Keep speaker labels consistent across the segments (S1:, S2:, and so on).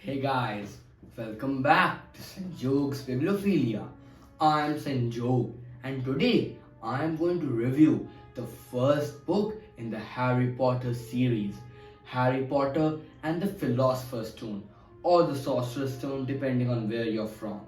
S1: Hey guys, welcome back to Sanjog's Bibliophilia. I am Sanjog and today I am going to review the first book in the Harry Potter series, Harry Potter and the Philosopher's Stone or the Sorcerer's Stone depending on where you're from.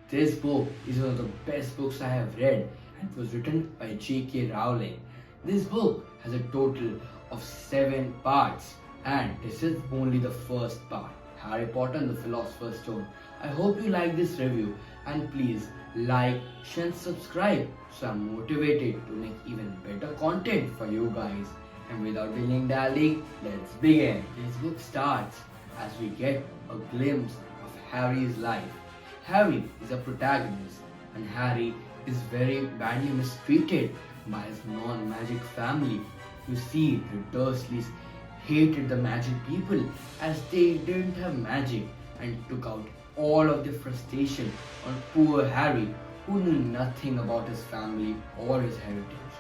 S1: This book is one of the best books I have read and was written by J.K. Rowling. This book has a total of 7 parts and this is only the first part, Harry Potter and the Philosopher's Stone. I hope you like this review and please like, share and subscribe so I'm motivated to make even better content for you guys. And without delaying dally, let's begin. This book starts as we get a glimpse of Harry's life. Harry is a protagonist and Harry is very badly mistreated by his non-magic family. You see, the Dursleys hated the magic people as they didn't have magic and took out all of their frustration on poor Harry who knew nothing about his family or his heritage.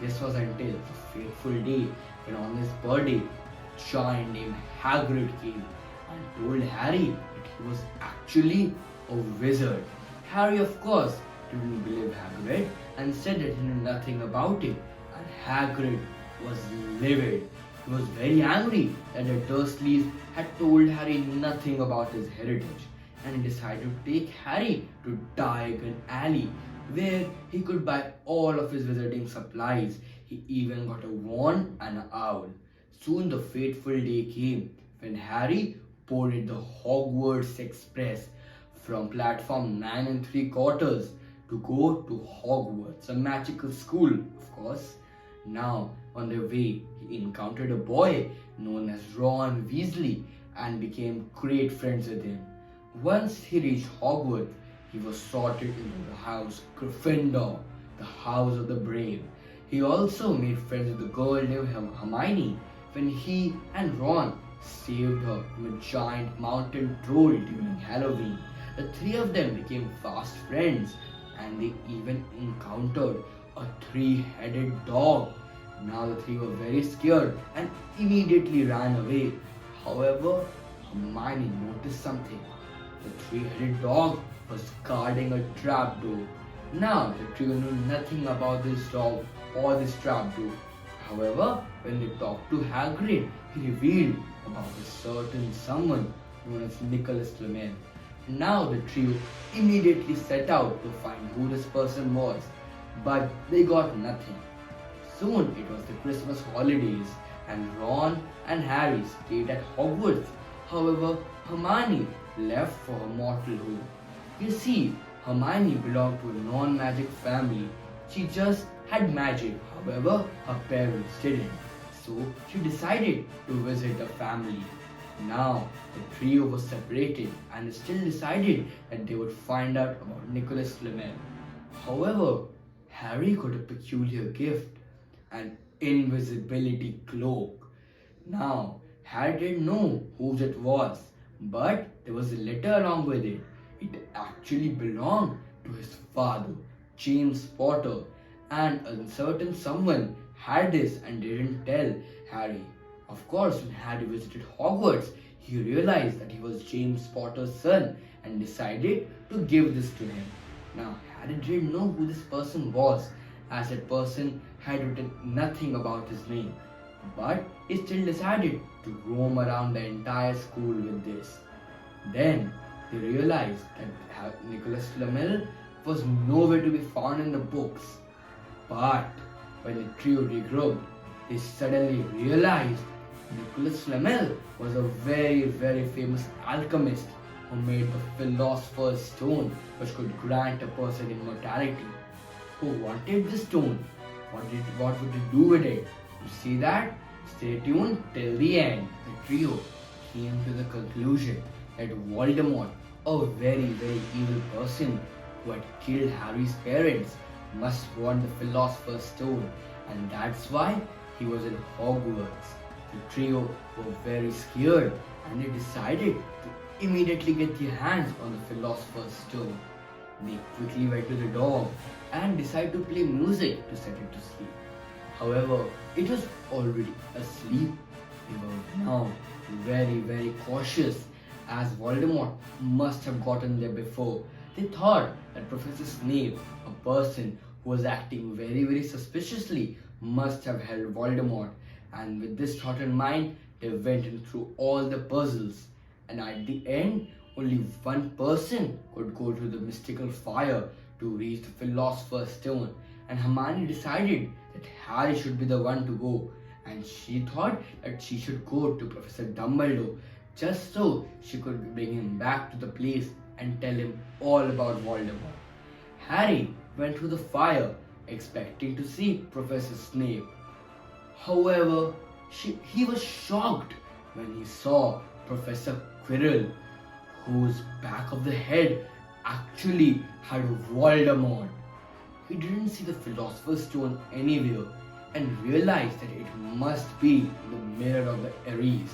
S1: This was until the fateful day when on his birthday, a giant named Hagrid came and told Harry that he was actually a wizard. Harry, of course, didn't believe Hagrid and said that he knew nothing about it, and Hagrid was livid. He was very angry that the Dursleys had told Harry nothing about his heritage, and he decided to take Harry to Diagon Alley, where he could buy all of his wizarding supplies. He even got a wand and an owl. Soon the fateful day came when Harry boarded the Hogwarts Express from platform 9 and 3/4 to go to Hogwarts, a magical school, of course. Now, on their way, he encountered a boy known as Ron Weasley and became great friends with him. Once he reached Hogwarts, he was sorted into the house Gryffindor, the house of the brave. He also made friends with a girl named Hermione when he and Ron saved her from a giant mountain troll during Halloween. The three of them became fast friends and they even encountered a 3-headed dog. Now the three were very scared and immediately ran away. However, Hermione noticed something. The 3-headed dog was guarding a trapdoor. Now the trio knew nothing about this dog or this trapdoor. However, when they talked to Hagrid, he revealed about a certain someone known as Nicholas Flamel. Now the trio immediately set out to find who this person was, but they got nothing. Soon it was the Christmas holidays and Ron and Harry stayed at Hogwarts. However, Hermione left for her mortal home. You see, Hermione belonged to a non-magic family. She just had magic, however, her parents didn't. So she decided to visit the family. Now the trio was separated and still decided that they would find out about Nicholas Flamel. However, Harry got a peculiar gift, an invisibility cloak. Now, Harry didn't know whose it was, but there was a letter along with it. It actually belonged to his father, James Potter, and a certain someone had this and didn't tell Harry. Of course, when Harry visited Hogwarts, he realized that he was James Potter's son and decided to give this to him. Now, Harry didn't know who this person was, as that person had written nothing about his name. But he still decided to roam around the entire school with this. Then they realized that Nicholas Flamel was nowhere to be found in the books. But when the trio regrouped, they suddenly realized Nicholas Flamel was a very famous alchemist who made the Philosopher's Stone, which could grant a person immortality. Who wanted the stone? What would he do with it? To see that, stay tuned till the end. The trio came to the conclusion that Voldemort, a very evil person who had killed Harry's parents, must want the Philosopher's Stone, and that's why he was in Hogwarts. The trio were very scared and they decided to immediately get their hands on the Philosopher's Stone. They quickly went to the dog and decided to play music to set it to sleep. However, it was already asleep. They were now very cautious as Voldemort must have gotten there before. They thought that Professor Snape, a person who was acting very suspiciously, must have held Voldemort, and with this thought in mind, they went in through all the puzzles, and at the end, only one person could go to the mystical fire to reach the Philosopher's Stone, and Hermione decided that Harry should be the one to go, and she thought that she should go to Professor Dumbledore just so she could bring him back to the place and tell him all about Voldemort. Harry went through the fire expecting to see Professor Snape. However, he was shocked when he saw Professor Quirrell, whose back of the head actually had Voldemort. He didn't see the Philosopher's Stone anywhere and realized that it must be the mirror of the Aries,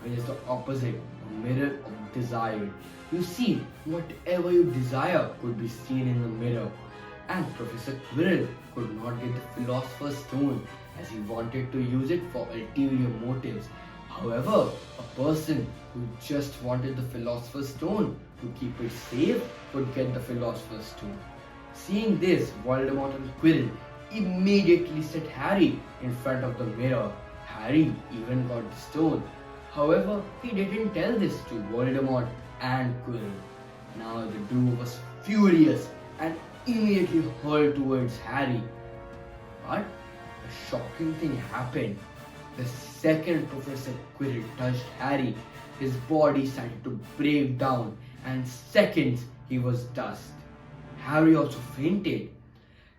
S1: which is the opposite, the mirror of desire. You see, whatever you desire could be seen in the mirror, and Professor Quirrell could not get the Philosopher's Stone as he wanted to use it for ulterior motives. However, a person who just wanted the Philosopher's Stone to keep it safe could get the Philosopher's Stone. Seeing this, Voldemort and Quirrell immediately set Harry in front of the mirror. Harry even got the stone. However, he didn't tell this to Voldemort and Quirrell. Now the duo was furious and immediately hurled towards Harry. But a shocking thing happened. The second Professor Quirrell touched Harry, his body started to break down, and seconds he was dust. Harry also fainted.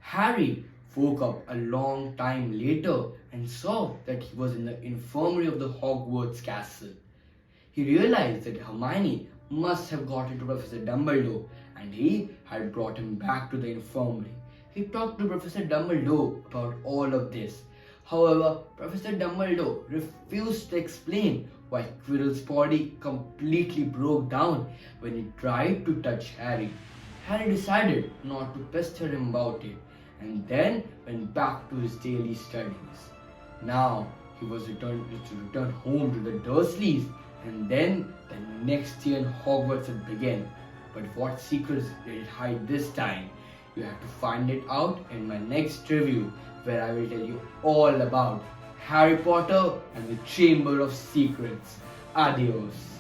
S1: Harry woke up a long time later and saw that he was in the infirmary of the Hogwarts castle. He realized that Hermione must have got into Professor Dumbledore and he had brought him back to the infirmary. He talked to Professor Dumbledore about all of this. However, Professor Dumbledore refused to explain why Quirrell's body completely broke down when he tried to touch Harry. Harry decided not to pester him about it and then went back to his daily studies. Now he was to return home to the Dursleys, and then the next year in Hogwarts would begin. But what secrets did it hide this time? You have to find it out in my next review, where I will tell you all about Harry Potter and the Chamber of Secrets. Adios.